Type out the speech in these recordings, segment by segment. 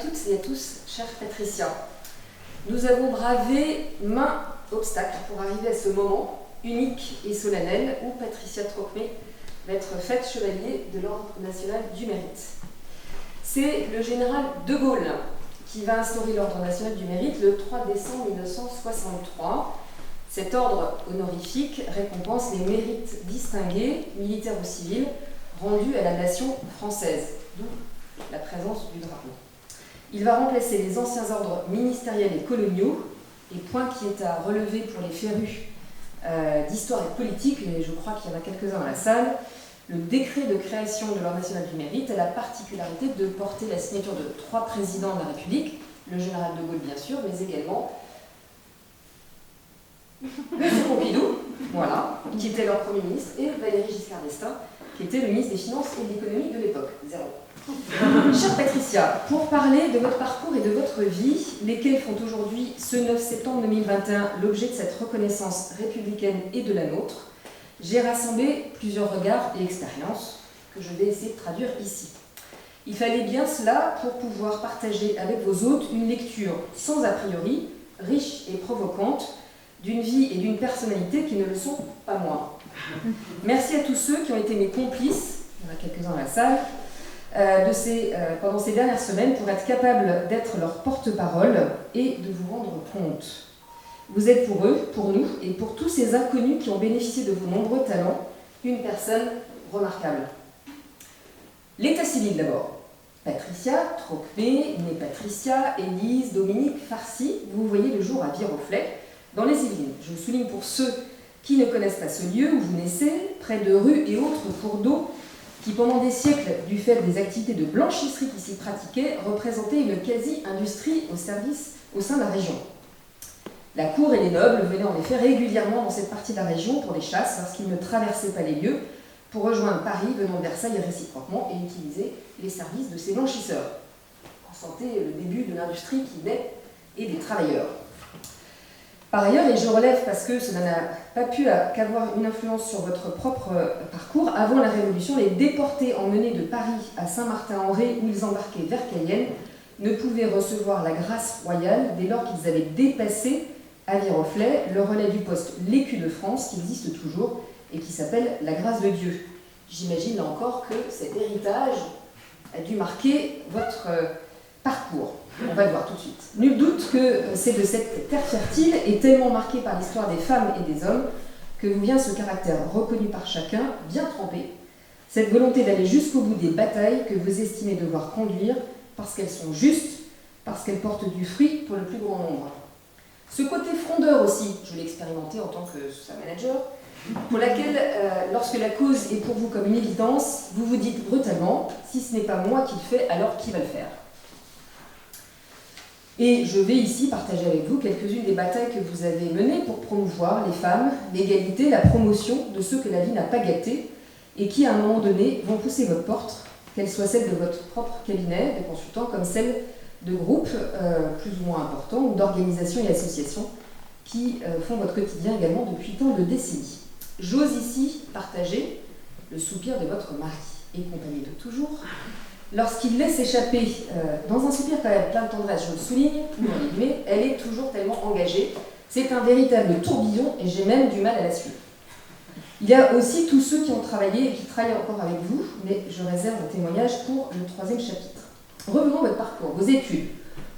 toutes et à tous, chère Patricia. Nous avons bravé maints obstacles pour arriver à ce moment unique et solennel où Patricia Trocmé va être faite chevalier de l'Ordre national du mérite. C'est le général de Gaulle qui va instaurer l'Ordre national du mérite le 3 décembre 1963. Cet ordre honorifique récompense les mérites distingués, militaires ou civils, rendus à la nation française, d'où la présence du drapeau. Il va remplacer les anciens ordres ministériels et coloniaux, et point qui est à relever pour les férus d'histoire et de politique, et je crois qu'il y en a quelques-uns dans la salle. Le décret de création de l'Ordre national du mérite a la particularité de porter la signature de 3 présidents de la République, le général de Gaulle bien sûr, mais également M. Pompidou, voilà, qui était leur Premier ministre, et Valéry Giscard d'Estaing, qui était le ministre des Finances et de l'Économie de l'époque. 0. Chère Patricia, pour parler de votre parcours et de votre vie, lesquels font aujourd'hui, ce 9 septembre 2021, l'objet de cette reconnaissance républicaine et de la nôtre, j'ai rassemblé plusieurs regards et expériences que je vais essayer de traduire ici. Il fallait bien cela pour pouvoir partager avec vos hôtes une lecture sans a priori, riche et provocante, d'une vie et d'une personnalité qui ne le sont pas moins. Merci à tous ceux qui ont été mes complices, il y en a quelques-uns dans la salle, pendant ces dernières semaines pour être capables d'être leur porte-parole et de vous rendre compte. Vous êtes pour eux, pour nous et pour tous ces inconnus qui ont bénéficié de vos nombreux talents, une personne remarquable. L'état civil d'abord. Patricia Trocmé, née Patricia, Élise, Dominique Farcy, vous voyez le jour à Viroflay, dans les Yvelines. Je vous souligne pour ceux qui ne connaissent pas ce lieu où vous naissez, près de rues et autres cours d'eau, qui pendant des siècles, du fait des activités de blanchisserie qui s'y pratiquaient, représentaient une quasi-industrie au sein de la région. La cour et les nobles venaient en effet régulièrement dans cette partie de la région pour les chasses lorsqu'ils ne traversaient pas les lieux pour rejoindre Paris venant de Versailles réciproquement et utiliser les services de ces blanchisseurs. On sentait le début de l'industrie qui naît et des travailleurs. Par ailleurs, et je relève parce que cela n'a pas pu qu'avoir une influence sur votre propre parcours, avant la Révolution, les déportés emmenés de Paris à Saint-Martin-en-Ré où ils embarquaient vers Cayenne ne pouvaient recevoir la grâce royale dès lors qu'ils avaient dépassé à Viroflay le relais du poste l'Écu de France qui existe toujours et qui s'appelle la grâce de Dieu. J'imagine là encore que cet héritage a dû marquer votre parcours. On va le voir tout de suite. Nul doute que c'est de cette terre fertile et tellement marquée par l'histoire des femmes et des hommes que vous vient ce caractère reconnu par chacun, bien trempé, cette volonté d'aller jusqu'au bout des batailles que vous estimez devoir conduire parce qu'elles sont justes, parce qu'elles portent du fruit pour le plus grand nombre. Ce côté frondeur aussi, je l'ai expérimenté en tant que manager, pour laquelle, lorsque la cause est pour vous comme une évidence, vous vous dites brutalement, si ce n'est pas moi qui le fais, alors qui va le faire ? Et je vais ici partager avec vous quelques-unes des batailles que vous avez menées pour promouvoir les femmes, l'égalité, la promotion de ceux que la vie n'a pas gâtés et qui, à un moment donné, vont pousser votre porte, qu'elle soit celle de votre propre cabinet de consultants comme celle de groupes plus ou moins importants ou d'organisations et associations qui font votre quotidien également depuis tant de décennies. J'ose ici partager le soupir de votre mari et compagnie de toujours, lorsqu'il laisse échapper, dans un soupir quand même plein de tendresse, je le souligne, mais elle est toujours tellement engagée. C'est un véritable tourbillon et j'ai même du mal à la suivre. Il y a aussi tous ceux qui ont travaillé et qui travaillent encore avec vous, mais je réserve le témoignage pour le 3e chapitre. Revenons à votre parcours, vos études,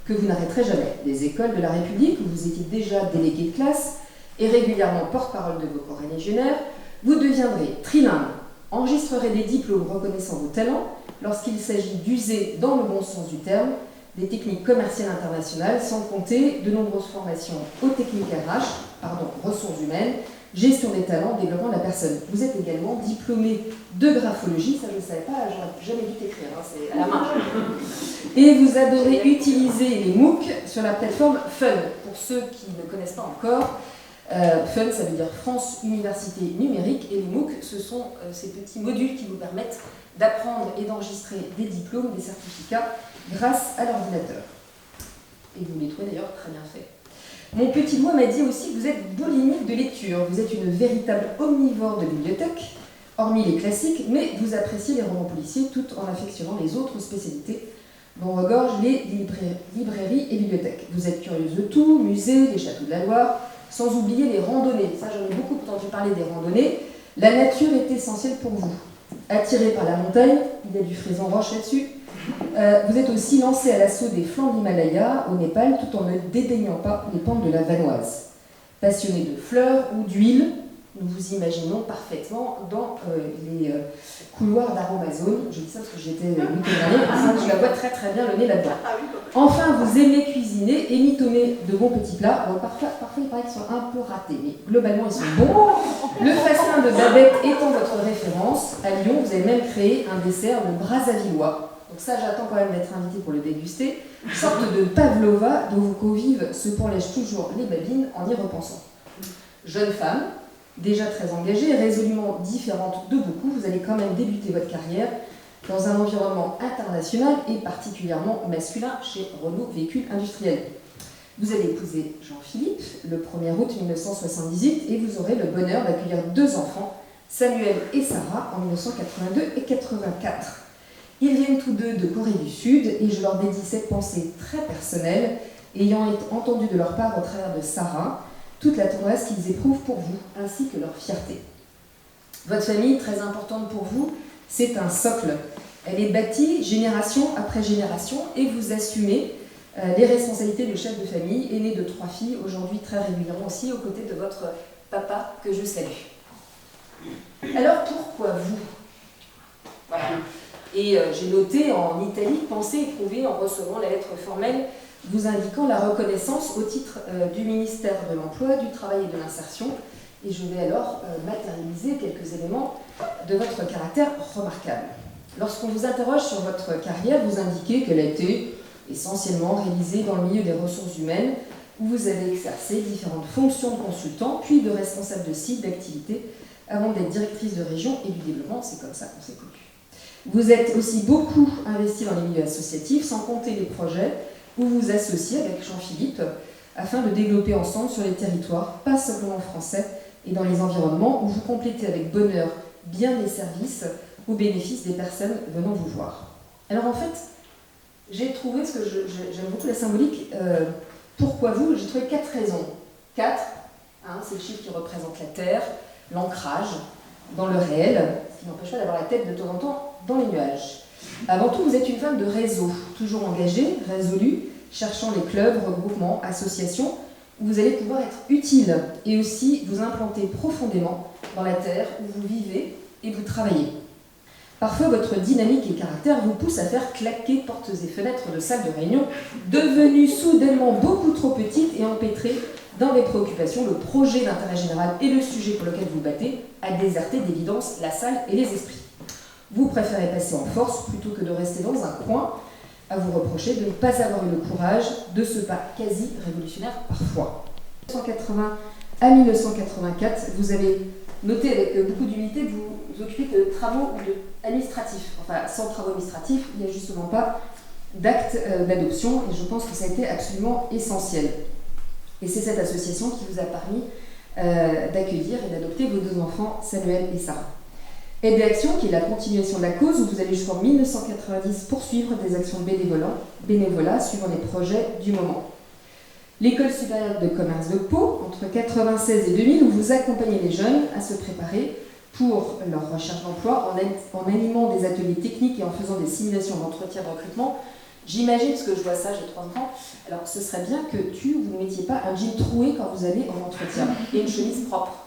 que vous n'arrêterez jamais. Les écoles de la République, où vous étiez déjà délégué de classe et régulièrement porte-parole de vos corps légionnaires, vous deviendrez trilingue, enregistrerez des diplômes reconnaissant vos talents lorsqu'il s'agit d'user, dans le bon sens du terme, des techniques commerciales internationales, sans compter de nombreuses formations aux techniques ressources humaines, gestion des talents, développement de la personne. Vous êtes également diplômé de graphologie, ça je ne savais pas, j'aurais jamais dû t'écrire, c'est à la main. Et vous adorez utiliser les MOOC sur la plateforme Fun. Pour ceux qui ne connaissent pas encore, Fun, ça veut dire France Université Numérique, et les MOOC, ce sont ces petits modules qui vous permettent d'apprendre et d'enregistrer des diplômes, des certificats, grâce à l'ordinateur. Et vous les trouvez d'ailleurs très bien faits. Mon petit doigt m'a dit aussi que vous êtes boulimique de lecture. Vous êtes une véritable omnivore de bibliothèque, hormis les classiques, mais vous appréciez les romans policiers tout en affectionnant les autres spécialités dont regorgent les librairies et bibliothèques. Vous êtes curieuse de tout, musées, les châteaux de la Loire, sans oublier les randonnées. Ça, j'en ai beaucoup entendu parler des randonnées. La nature est essentielle pour vous. Attiré par la montagne, il y a du frisson roche là-dessus. Vous êtes aussi lancé à l'assaut des flancs de l'Himalaya au Népal, tout en ne dédaignant pas les pentes de la Vanoise. Passionné de fleurs ou d'huile, nous vous imaginons parfaitement dans les couloirs d'Aromazone. Je dis ça parce que j'étais le week-end dernier, je la vois très très bien le nez là-dedans. Enfin, vous aimez cuisiner et mitonner de bons petits plats. Bon, parfois, il paraît qu'ils sont un peu ratés, mais globalement, ils sont bons. Le fastin de Babette étant votre référence, à Lyon, vous avez même créé un dessert, le brasavillois. Donc ça, j'attends quand même d'être invité pour le déguster. Une sorte de pavlova dont vos convives se pourlèchent toujours les babines en y repensant. Jeune femme, déjà très engagée et résolument différente de beaucoup, vous allez quand même débuter votre carrière dans un environnement international et particulièrement masculin chez Renault Véhicules Industriels. Vous allez épouser Jean-Philippe le 1er août 1978 et vous aurez le bonheur d'accueillir 2 enfants, Samuel et Sarah, en 1982 et 84. Ils viennent tous deux de Corée du Sud et je leur dédie cette pensée très personnelle, ayant entendu de leur part au travers de Sarah toute la tendresse qu'ils éprouvent pour vous, ainsi que leur fierté. Votre famille, très importante pour vous, c'est un socle. Elle est bâtie génération après génération et vous assumez les responsabilités du chef de famille, aîné de 3 filles, aujourd'hui très régulièrement aussi aux côtés de votre papa que je salue. Alors pourquoi vous? Voilà. Et j'ai noté en Italie, pensez éprouver en recevant la lettre formelle vous indiquant la reconnaissance au titre du ministère de l'Emploi, du Travail et de l'Insertion. Et je vais alors matérialiser quelques éléments de votre caractère remarquable. Lorsqu'on vous interroge sur votre carrière, vous indiquez qu'elle a été essentiellement réalisée dans le milieu des ressources humaines, où vous avez exercé différentes fonctions de consultant, puis de responsable de site, d'activité, avant d'être directrice de région et du développement. C'est comme ça qu'on s'est connus. Vous êtes aussi beaucoup investi dans les milieux associatifs, sans compter les projets où vous vous associez avec Jean-Philippe afin de développer ensemble sur les territoires, pas simplement français, et dans les environnements où vous complétez avec bonheur bien les services au bénéfice des personnes venant vous voir. Alors en fait, j'ai trouvé, parce que j'aime beaucoup la symbolique, pourquoi vous, j'ai trouvé 4 raisons. 4, c'est le chiffre qui représente la Terre, l'ancrage dans le réel, ce qui n'empêche pas d'avoir la tête de temps en temps dans les nuages. Avant tout, vous êtes une femme de réseau, toujours engagée, résolue, cherchant les clubs, regroupements, associations, où vous allez pouvoir être utile et aussi vous implanter profondément dans la terre où vous vivez et vous travaillez. Parfois, votre dynamique et caractère vous poussent à faire claquer portes et fenêtres de salles de réunion, devenues soudainement beaucoup trop petites et empêtrées dans les préoccupations, le projet d'intérêt général et le sujet pour lequel vous battez, à déserter d'évidence la salle et les esprits. Vous préférez passer en force plutôt que de rester dans un coin, à vous reprocher de ne pas avoir eu le courage de ce pas quasi révolutionnaire parfois. De 1980 à 1984, vous avez noté avec beaucoup d'humilité que vous vous occupez de travaux administratifs. Enfin, sans travaux administratifs, il n'y a justement pas d'acte d'adoption et je pense que ça a été absolument essentiel. Et c'est cette association qui vous a permis d'accueillir et d'adopter vos 2 enfants, Samuel et Sarah. Aide et Action, qui est la continuation de la cause, où vous allez jusqu'en 1990 poursuivre des actions bénévolat suivant les projets du moment. L'École supérieure de commerce de Pau, entre 1996 et 2000, où vous accompagnez les jeunes à se préparer pour leur recherche d'emploi en animant des ateliers techniques et en faisant des simulations d'entretien de recrutement. J'imagine, parce que je vois ça, j'ai 3 enfants, alors ce serait bien que vous ne mettiez pas un jean troué quand vous allez en entretien et une chemise propre.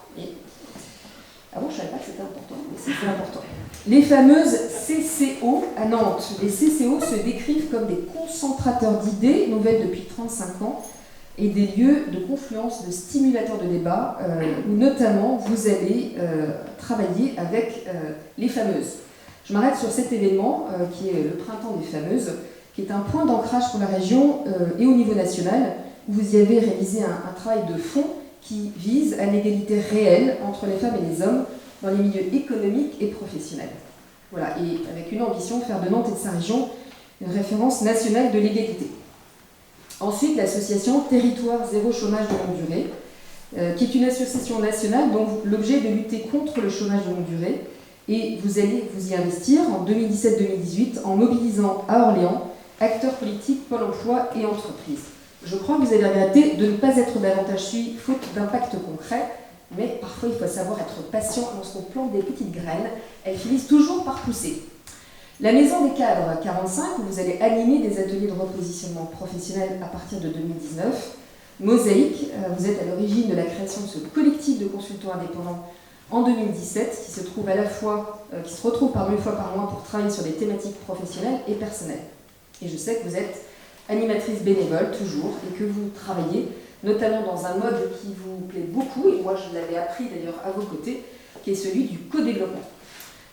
Ah bon, je ne savais pas que c'était important, mais c'est important. Les fameuses CCO à Nantes. Les CCO se décrivent comme des concentrateurs d'idées nouvelles depuis 35 ans et des lieux de confluence, de stimulateurs de débat, où notamment vous allez travailler avec les fameuses. Je m'arrête sur cet événement qui est le Printemps des fameuses, qui est un point d'ancrage pour la région et au niveau national, où vous y avez réalisé un travail de fond qui vise à l'égalité réelle entre les femmes et les hommes dans les milieux économiques et professionnels. Voilà, et avec une ambition de faire de Nantes et de sa région une référence nationale de l'égalité. Ensuite, l'association Territoire Zéro Chômage de longue durée, qui est une association nationale dont l'objet est de lutter contre le chômage de longue durée, et vous allez vous y investir en 2017-2018 en mobilisant à Orléans acteurs politiques, Pôle emploi et entreprises. Je crois que vous avez regretté de ne pas être davantage suivi faute d'impact concret, mais parfois il faut savoir être patient lorsqu'on plante des petites graines, elles finissent toujours par pousser. La Maison des Cadres 45, où vous allez animer des ateliers de repositionnement professionnel à partir de 2019. Mosaïque, vous êtes à l'origine de la création de ce collectif de consultants indépendants en 2017, qui se retrouve une fois par mois pour travailler sur des thématiques professionnelles et personnelles. Et je sais que vous êtes animatrice bénévole toujours et que vous travaillez notamment dans un mode qui vous plaît beaucoup, et moi je l'avais appris d'ailleurs à vos côtés, qui est celui du co-développement.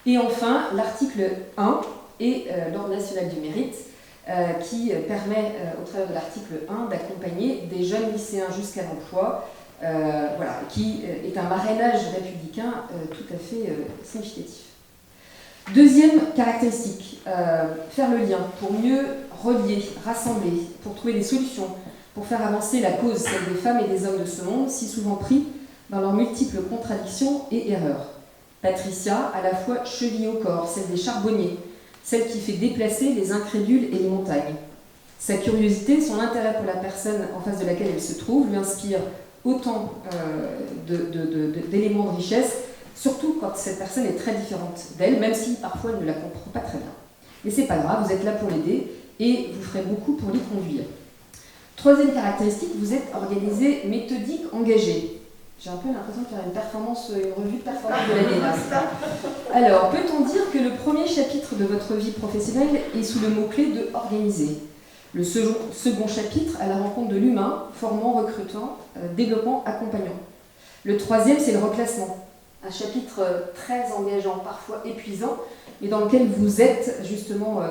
Et enfin, l'article 1 et l'Ordre national du mérite, qui permet, au travers de l'article 1, d'accompagner des jeunes lycéens jusqu'à l'emploi, qui est un marrainage républicain tout à fait significatif. Deuxième caractéristique, faire le lien pour mieux relier, rassembler, pour trouver des solutions, pour faire avancer la cause, celle des femmes et des hommes de ce monde, si souvent pris dans leurs multiples contradictions et erreurs. Patricia, à la fois cheville au corps, celle des charbonniers, celle qui fait déplacer les incrédules et les montagnes. Sa curiosité, son intérêt pour la personne en face de laquelle elle se trouve lui inspire autant d'éléments de richesse, surtout quand cette personne est très différente d'elle, même si parfois elle ne la comprend pas très bien. Mais c'est pas grave, vous êtes là pour l'aider et vous ferez beaucoup pour l'y conduire. Troisième caractéristique, vous êtes organisé, méthodique, engagé. J'ai un peu l'impression qu'il y a une revue de performance de l'année là. Alors, peut-on dire que le premier chapitre de votre vie professionnelle est sous le mot-clé de « organiser ». Le second chapitre à la rencontre de l'humain, formant, recrutant, développant, accompagnant. Le troisième, c'est le reclassement. Un chapitre très engageant, parfois épuisant, mais dans lequel vous êtes justement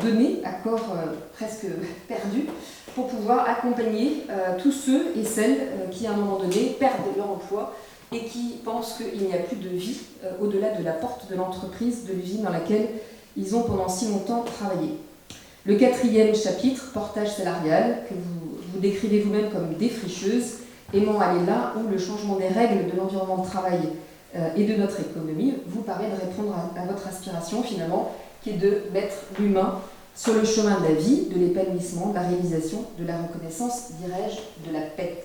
donné à corps presque perdu pour pouvoir accompagner tous ceux et celles qui, à un moment donné, perdent leur emploi et qui pensent qu'il n'y a plus de vie au-delà de la porte de l'entreprise, de l'usine dans laquelle ils ont pendant si longtemps travaillé. Le quatrième chapitre, portage salarial, que vous décrivez vous-même comme défricheuse, aimant aller là où le changement des règles de l'environnement de travail et de notre économie vous permet de répondre à votre aspiration finalement, qui est de mettre l'humain sur le chemin de la vie, de l'épanouissement, de la réalisation, de la reconnaissance, dirais-je, de la paix.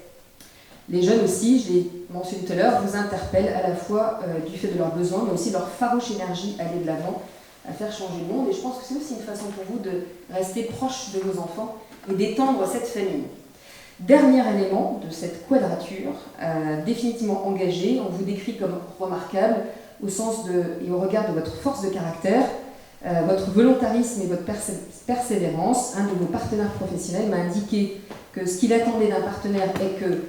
Les jeunes aussi, je l'ai mentionné tout à l'heure, vous interpellent à la fois du fait de leurs besoins, mais aussi de leur farouche énergie à aller de l'avant, à faire changer le monde. Et je pense que c'est aussi une façon pour vous de rester proche de vos enfants et d'étendre cette famille. Dernier élément de cette quadrature, définitivement engagé, on vous décrit comme remarquable au sens et au regard de votre force de caractère, votre volontarisme et votre persévérance. Un de vos partenaires professionnels m'a indiqué que ce qu'il attendait d'un partenaire est que,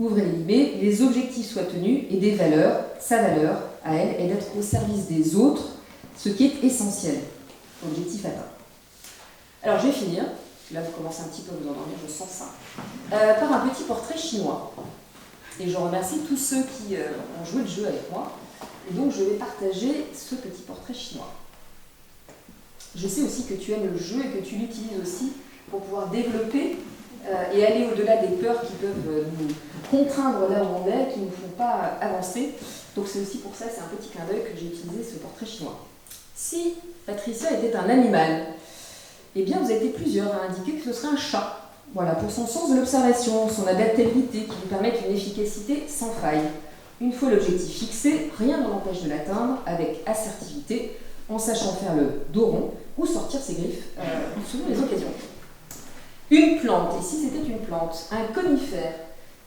ouvrez les guillemets, les objectifs soient tenus et des valeurs, sa valeur à elle est d'être au service des autres, ce qui est essentiel. Objectif atteint. Alors je vais finir. Là, vous commencez un petit peu à vous endormir, je sens ça. Par un petit portrait chinois. Et je remercie tous ceux qui ont joué le jeu avec moi. Et donc, je vais partager ce petit portrait chinois. Je sais aussi que tu aimes le jeu et que tu l'utilises aussi pour pouvoir développer et aller au-delà des peurs qui peuvent nous contraindre là où on est, qui ne nous font pas avancer. Donc, c'est aussi pour ça, c'est un petit clin d'œil que j'ai utilisé ce portrait chinois. Si Patricia était un animal, eh bien, vous avez été plusieurs à indiquer que ce serait un chat. Voilà, pour son sens de l'observation, son adaptabilité qui lui permettent une efficacité sans faille. Une fois l'objectif fixé, rien ne l'empêche de l'atteindre avec assertivité, en sachant faire le dos rond ou sortir ses griffes selon les occasions. Une plante, et si c'était une plante, un conifère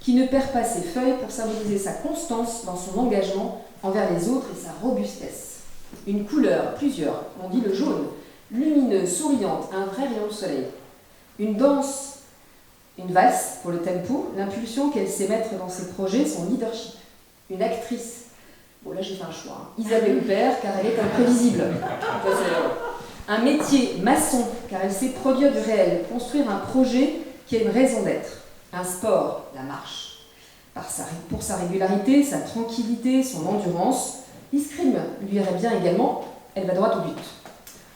qui ne perd pas ses feuilles pour symboliser sa constance dans son engagement envers les autres et sa robustesse. Une couleur, plusieurs, on dit le jaune, lumineuse, souriante, un vrai rayon de soleil. Une danse, une valse pour le tempo, l'impulsion qu'elle sait mettre dans ses projets, son leadership. Une actrice, bon là j'ai fait un choix, Isabelle Huppert, car elle est imprévisible. Un métier, maçon, car elle sait produire du réel, construire un projet qui a une raison d'être. Un sport, la marche, pour sa régularité, sa tranquillité, son endurance. L'escrime lui irait bien également, elle va droit au but.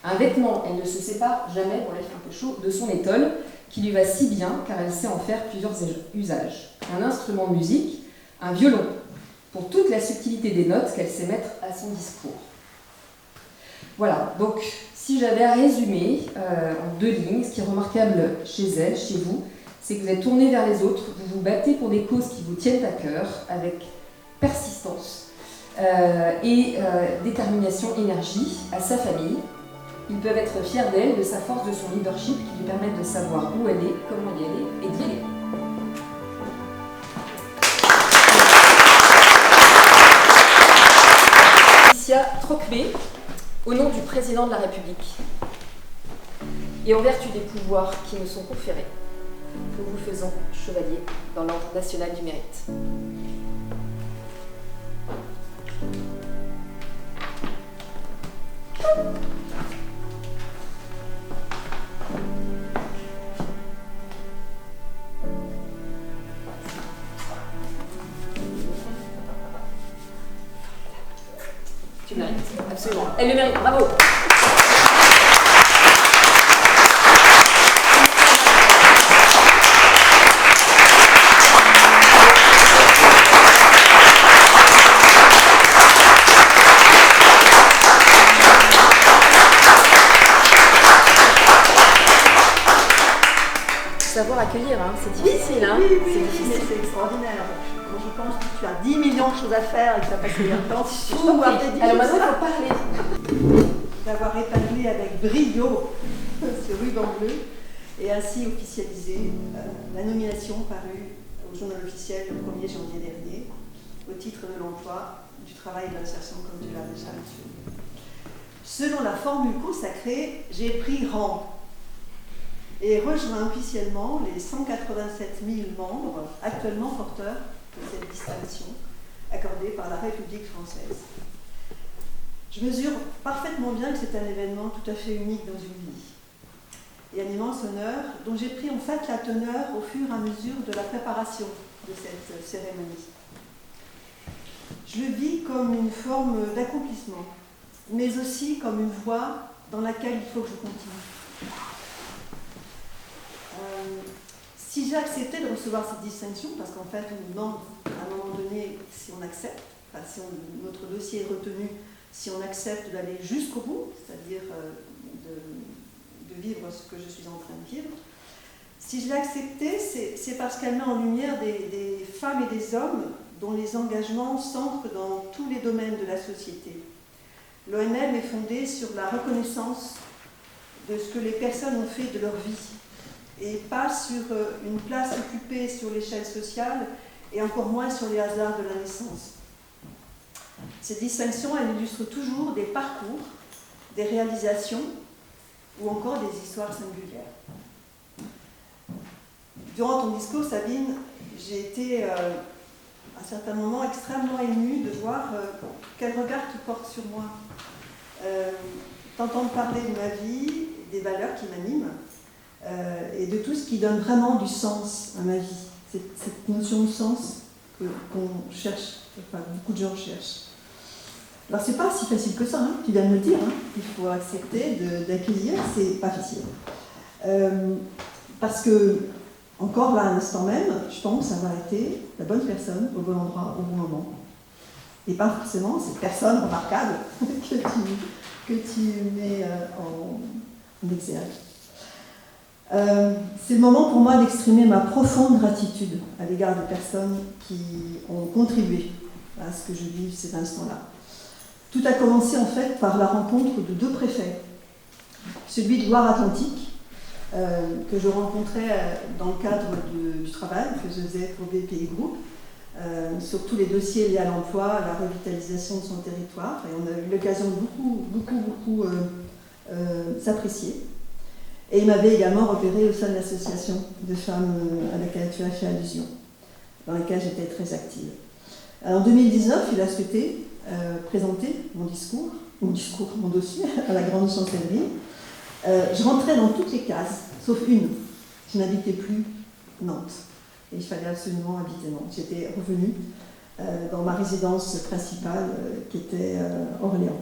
Un vêtement, elle ne se sépare jamais, bon là il fait un peu chaud, de son étole, qui lui va si bien car elle sait en faire plusieurs usages. Un instrument de musique, un violon, pour toute la subtilité des notes qu'elle sait mettre à son discours. Voilà, donc Si j'avais à résumer en 2 lignes, ce qui est remarquable chez elle, chez vous, c'est que vous êtes tourné vers les autres, vous vous battez pour des causes qui vous tiennent à cœur, avec persistance et détermination, énergie, à sa famille. Ils peuvent être fiers d'elle, de sa force, de son leadership qui lui permettent de savoir où elle est, comment y aller et d'y aller. Laetitia Trocmé, au nom du président de la République et en vertu des pouvoirs qui nous sont conférés, nous vous faisons chevalier dans l'ordre national du mérite. Tu mérites, absolument. Elle le mérite, bravo. Savoir accueillir, hein. C'est difficile, hein. Oui, c'est difficile. C'est extraordinaire. Quand je pense que tu as 10 millions de choses à faire et que tu as passé bien de temps, tu Alors maintenant, il faut parler. D'avoir épinglé avec brio ce ruban bleu et ainsi officialisé la nomination parue au journal officiel le 1er janvier dernier au titre de l'emploi, du travail et de l'insertion, comme tu l'as déjà mentionné. Selon la formule consacrée, j'ai pris rang et rejoint officiellement les 187 000 membres actuellement porteurs de cette distinction accordée par la République française. Je mesure parfaitement bien que c'est un événement tout à fait unique dans une vie et un immense honneur dont j'ai pris en fait la teneur au fur et à mesure de la préparation de cette cérémonie. Je le vis comme une forme d'accomplissement, mais aussi comme une voie dans laquelle il faut que je continue. Si j'ai accepté de recevoir cette distinction, parce qu'en fait on nous demande à un moment donné si on accepte, enfin, si notre dossier est retenu, si on accepte d'aller jusqu'au bout, c'est-à-dire de vivre ce que je suis en train de vivre, si je l'ai accepté, c'est parce qu'elle met en lumière des femmes et des hommes dont les engagements s'ancrent dans tous les domaines de la société. L'ONM est fondée sur la reconnaissance de ce que les personnes ont fait de leur vie, et pas sur une place occupée sur l'échelle sociale et encore moins sur les hasards de la naissance. Cette distinction, elle illustre toujours des parcours, des réalisations ou encore des histoires singulières. Durant ton discours, Sabine, j'ai été à un certain moment extrêmement émue de voir quel regard tu portes sur moi. T'entendre parler de ma vie, des valeurs qui m'animent, et de tout ce qui donne vraiment du sens à ma vie. Cette notion de sens qu'on cherche, enfin beaucoup de gens cherchent. Alors c'est pas si facile que ça, hein, tu viens de me le dire, hein. Il faut accepter d'accueillir, c'est pas facile. Parce que, encore là, à l'instant même, je pense avoir été la bonne personne, au bon endroit, au bon moment. Et pas forcément cette personne remarquable que tu mets en exergue. C'est le moment pour moi d'exprimer ma profonde gratitude à l'égard des personnes qui ont contribué à ce que je vive cet instant-là. Tout a commencé en fait par la rencontre de 2 préfets. Celui de Loire-Atlantique, que je rencontrais dans le cadre du travail que je faisais pour BPI Group, sur tous les dossiers liés à l'emploi, à la revitalisation de son territoire, et on a eu l'occasion de beaucoup s'apprécier. Et il m'avait également repéré au sein de l'association de femmes à laquelle tu as fait allusion, dans laquelle j'étais très active. En 2019, il a souhaité présenter mon dossier à la Grande Chancellerie. Je rentrais dans toutes les cases, sauf une. Je n'habitais plus Nantes. Et il fallait absolument habiter Nantes. J'étais revenue dans ma résidence principale qui était Orléans.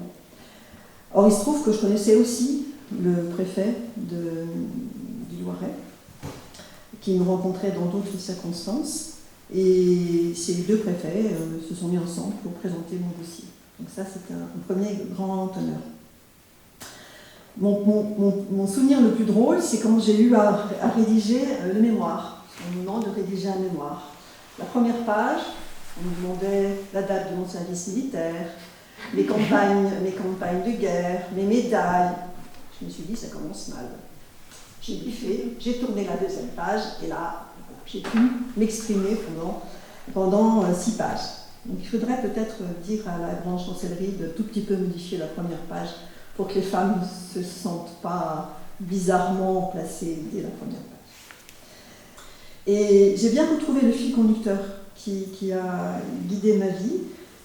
Or, il se trouve que je connaissais aussi le préfet du Loiret, qui me rencontrait dans d'autres circonstances, et ces 2 préfets se sont mis ensemble pour présenter mon dossier. Donc ça, c'était un premier grand honneur. Mon souvenir le plus drôle, c'est quand j'ai eu à rédiger le mémoire. On nous demande de rédiger un mémoire. La première page, on me demandait la date de mon service militaire, mes campagnes de guerre, mes médailles. Je me suis dit, ça commence mal. J'ai biffé, j'ai tourné la deuxième page, et là, j'ai pu m'exprimer pendant 6 pages. Donc il faudrait peut-être dire à la grande chancellerie de tout petit peu modifier la première page pour que les femmes ne se sentent pas bizarrement placées dès la première page. Et j'ai bien retrouvé le fil conducteur qui a guidé ma vie,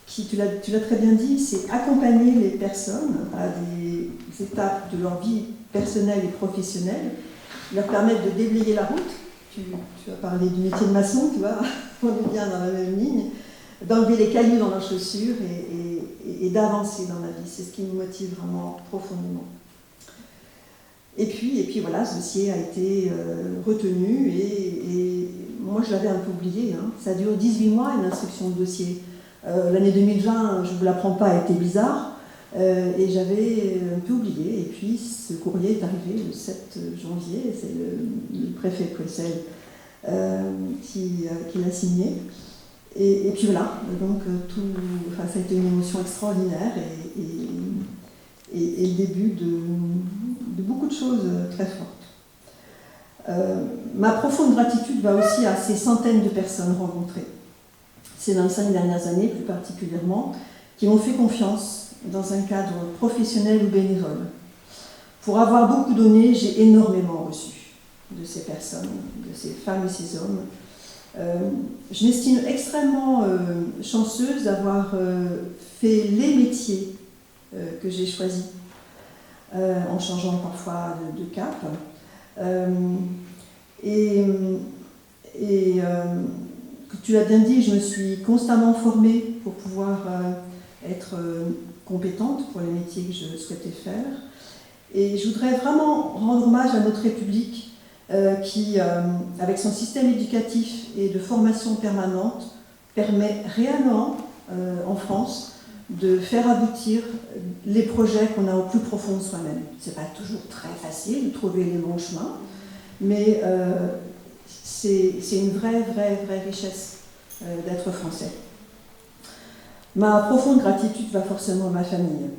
qui, tu l'as très bien dit, c'est accompagner les personnes à des étapes de leur vie personnelle et professionnelle, leur permettre de déblayer la route. Tu as parlé du métier de maçon, tu vois, on est bien dans la même ligne, d'enlever les cailloux dans leurs chaussures et d'avancer dans la vie. C'est ce qui me motive vraiment profondément. Et puis voilà, ce dossier a été retenu et moi je l'avais un peu oublié. Hein. Ça dure 18 mois une instruction de dossier. L'année 2020, je ne vous l'apprends pas, a été bizarre et j'avais un peu oublié. Et puis ce courrier est arrivé le 7 janvier, c'est le préfet Pressel qui l'a signé. Et puis voilà, donc ça a été une émotion extraordinaire et le début de beaucoup de choses très fortes. Ma profonde gratitude va aussi à ces centaines de personnes rencontrées, ces 25 dernières années plus particulièrement, qui m'ont fait confiance dans un cadre professionnel ou bénévole. Pour avoir beaucoup donné, j'ai énormément reçu de ces personnes, de ces femmes et ces hommes. Je m'estime extrêmement chanceuse d'avoir fait les métiers que j'ai choisis, en changeant parfois de cap. Tu l'as bien dit, je me suis constamment formée pour pouvoir être compétente pour les métiers que je souhaitais faire. Et je voudrais vraiment rendre hommage à notre République qui, avec son système éducatif et de formation permanente, permet réellement, en France, de faire aboutir les projets qu'on a au plus profond de soi-même. C'est pas toujours très facile de trouver les bons chemins, mais c'est une vraie richesse d'être français. Ma profonde gratitude va forcément à ma famille.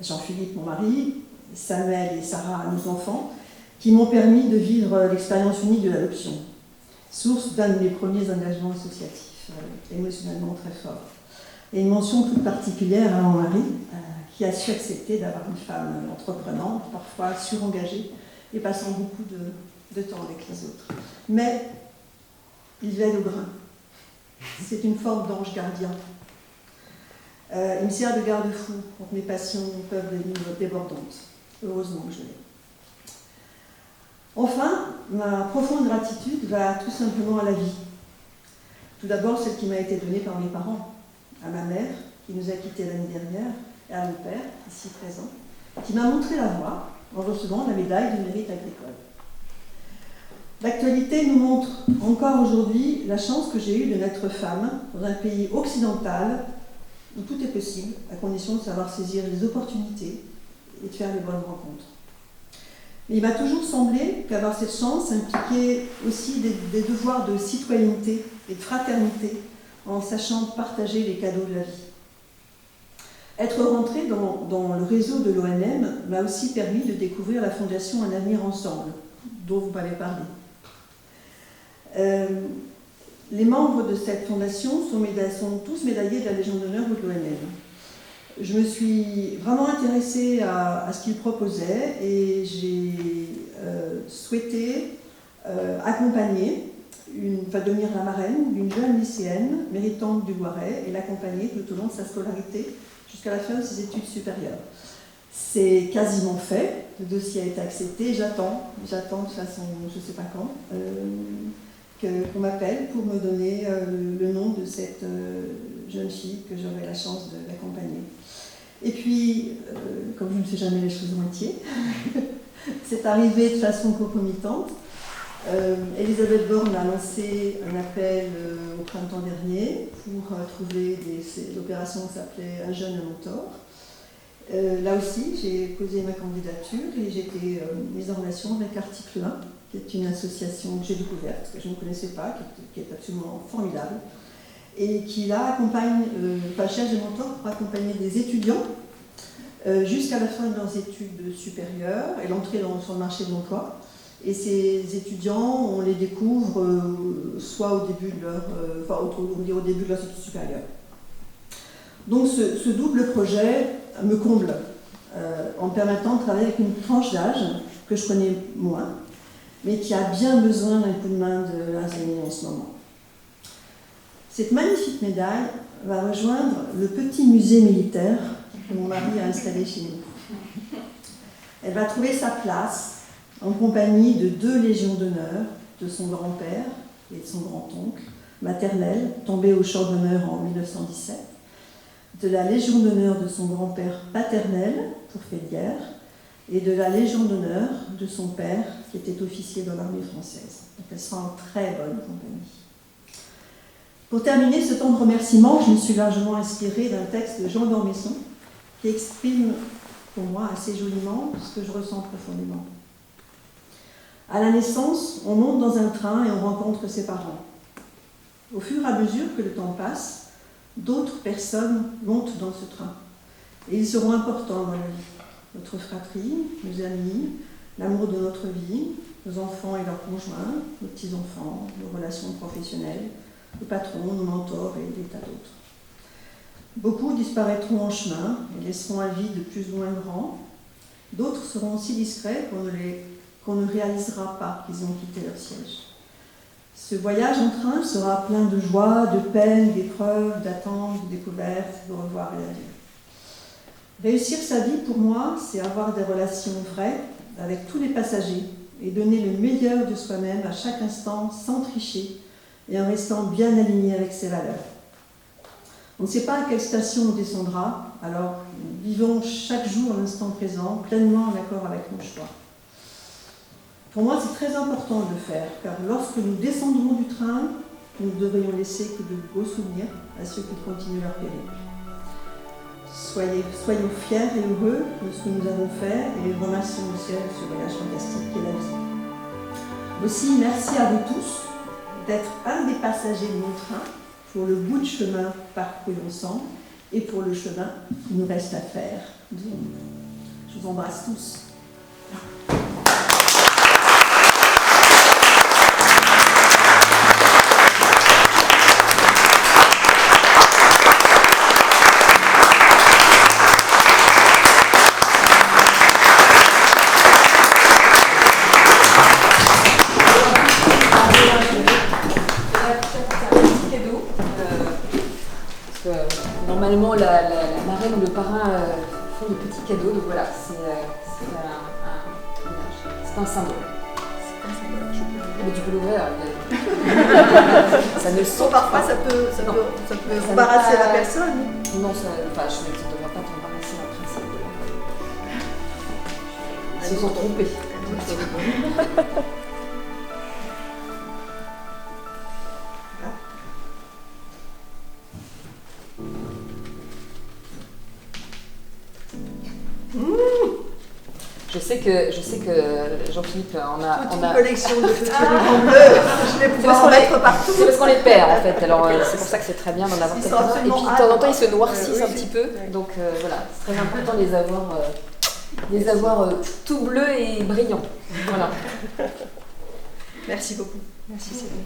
Jean-Philippe, mon mari, Samuel et Sarah, nos enfants, qui m'ont permis de vivre l'expérience unique de l'adoption, source d'un de mes premiers engagements associatifs, émotionnellement très fort. Et une mention toute particulière à mon mari, qui a su accepter d'avoir une femme entreprenante, parfois surengagée, et passant beaucoup de temps avec les autres. Mais il veille au grain. C'est une forme d'ange gardien. Il me sert de garde-fou quand mes passions peuvent devenir débordantes. Heureusement que je l'ai. Enfin, ma profonde gratitude va tout simplement à la vie. Tout d'abord, celle qui m'a été donnée par mes parents, à ma mère, qui nous a quittés l'année dernière, et à mon père, ici présent, qui m'a montré la voie en recevant la médaille du mérite agricole. L'actualité nous montre encore aujourd'hui la chance que j'ai eue de naître femme dans un pays occidental où tout est possible, à condition de savoir saisir les opportunités et de faire les bonnes rencontres. Mais il m'a toujours semblé qu'avoir cette chance impliquait aussi des devoirs de citoyenneté et de fraternité, en sachant partager les cadeaux de la vie. Être rentrée dans le réseau de l'ONM m'a aussi permis de découvrir la fondation Un Avenir Ensemble, dont vous m'avez parlé. Les membres de cette fondation sont tous médaillés de la Légion d'honneur ou de l'ONM. Je me suis vraiment intéressée à ce qu'ils proposaient et j'ai souhaité accompagner, devenir la marraine d'une jeune lycéenne méritante du Loiret et l'accompagner tout au long de sa scolarité jusqu'à la fin de ses études supérieures. C'est quasiment fait, le dossier a été accepté, j'attends de toute façon, je ne sais pas quand, qu'on m'appelle pour me donner le nom de cette jeune fille que j'aurai la chance d'accompagner. Et puis, comme je ne fais jamais les choses moitié, c'est arrivé de façon concomitante. Elisabeth Borne a lancé un appel au printemps dernier pour trouver l'opération qui s'appelait Un jeune mentor. Là aussi, j'ai posé ma candidature et j'ai été mise en relation avec Article 1, qui est une association que j'ai découverte, que je ne connaissais pas, qui est absolument formidable, et qui là accompagne, cherche des mentors pour accompagner des étudiants jusqu'à la fin de leurs études supérieures et l'entrée sur le marché de l'emploi. Et ces étudiants, on les découvre soit au début de au début de leurs études supérieures. Donc ce double projet me comble en me permettant de travailler avec une tranche d'âge que je connais moins, mais qui a bien besoin d'un coup de main de l'ingénieur en ce moment. Cette magnifique médaille va rejoindre le petit musée militaire que mon mari a installé chez nous. Elle va trouver sa place en compagnie de 2 légions d'honneur de son grand-père et de son grand-oncle maternel, tombé au champ d'honneur en 1917, de la Légion d'honneur de son grand-père paternel, pour fait de guerre, et de la Légion d'honneur de son père, qui était officier dans l'armée française. Donc elle sera en très bonne compagnie. Pour terminer ce temps de remerciement, je me suis largement inspirée d'un texte de Jean d'Ormesson, qui exprime pour moi assez joliment ce que je ressens profondément. À la naissance, on monte dans un train et on rencontre ses parents. Au fur et à mesure que le temps passe, d'autres personnes montent dans ce train. Et ils seront importants dans la vie. Notre fratrie, nos amis, l'amour de notre vie, nos enfants et leurs conjoints, nos petits-enfants, nos relations professionnelles, nos patrons, nos mentors et des tas d'autres. Beaucoup disparaîtront en chemin et laisseront un vide de plus ou moins grand. D'autres seront aussi discrets qu'on ne réalisera pas qu'ils ont quitté leur siège. Ce voyage en train sera plein de joie, de peine, d'épreuves, d'attentes, de découvertes, de revoir la vie. Réussir sa vie, pour moi, c'est avoir des relations vraies avec tous les passagers et donner le meilleur de soi-même à chaque instant sans tricher et en restant bien aligné avec ses valeurs. On ne sait pas à quelle station on descendra, alors vivons chaque jour l'instant présent, pleinement en accord avec nos choix. Pour moi, c'est très important de le faire, car lorsque nous descendrons du train, nous ne devrions laisser que de beaux souvenirs à ceux qui continuent leur périple. Soyons fiers et heureux de ce que nous avons fait et remercions le ciel de ce voyage fantastique qu'est la vie. Aussi, merci à vous tous d'être un des passagers de mon train pour le bout de chemin parcouru ensemble et pour le chemin qu'il nous reste à faire. Je vous embrasse tous. Normalement, la marraine ou le parrain font de petits cadeaux, donc voilà, c'est un symbole. Mais tu peux l'ouvrir. Ça ne sent parfois, ça peut embarrasser la personne. Non, ça ne devrait pas t'embarrasser en principe. Ils se sont trompés. Je sais que Jean-Philippe on a une collection de petits rubans bleus. Je vais pouvoir en mettre partout. C'est parce qu'on les perd en fait. Alors c'est pour ça que c'est très bien d'en avoir quelques-uns. Et puis de temps en temps ils se noircissent un petit peu. Donc voilà, c'est très important de les avoir tout bleus et brillants. Voilà. Merci beaucoup. Merci Céline.